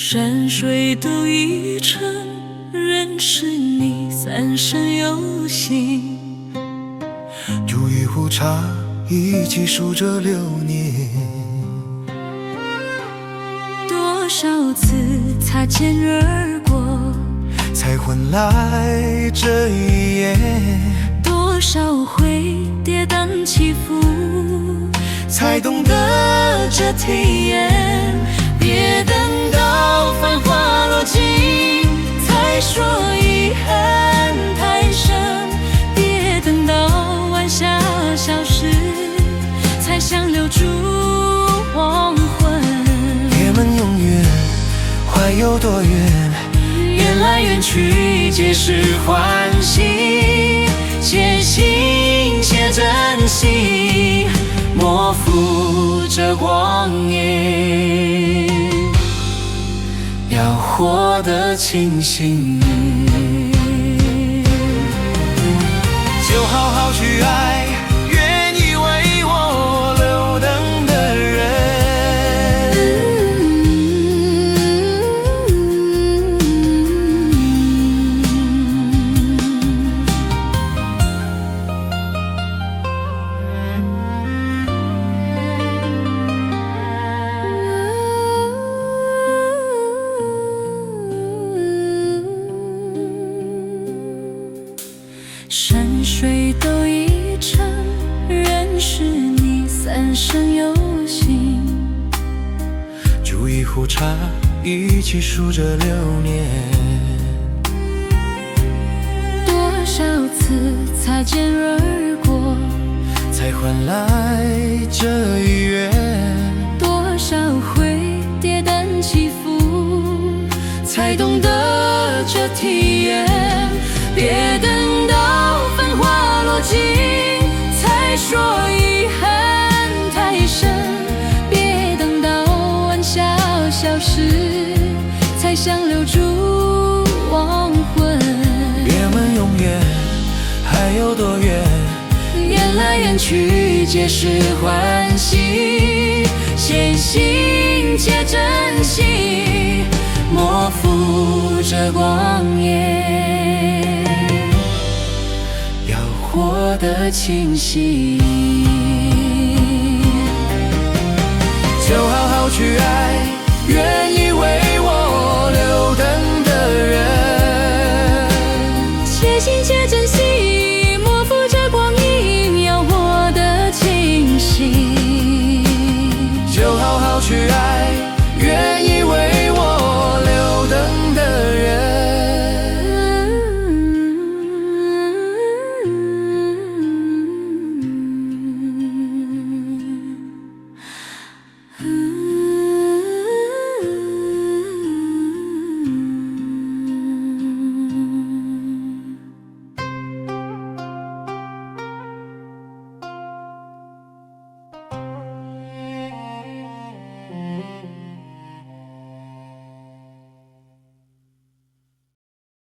山水都已成，认识你三生有幸。煮一壶茶，一起数着流年。多少次擦肩而过，才换来这一夜。多少回跌宕起伏，才懂得这体验。别等到繁华落尽，才说遗憾太深。别等到晚霞消失，才想留住黄昏。别问永远还有多远，缘来缘去皆是欢喜。且行且珍惜，莫负这光阴，要活得清醒。就好好去爱，愿意为我留等的人。山水都已成，认识你三生有幸。煮一壶茶，一起数着流年。多少次擦肩而过，才换来这一缘。多少回跌宕起伏，才懂得这体验。别等到繁华落尽，才说遗憾太深。别等到晚霞消失，才想留住黄昏。别问永远还有多远，缘来缘去皆是欢喜。且行且珍惜，莫负这光阴，要活得清醒。就好好去爱。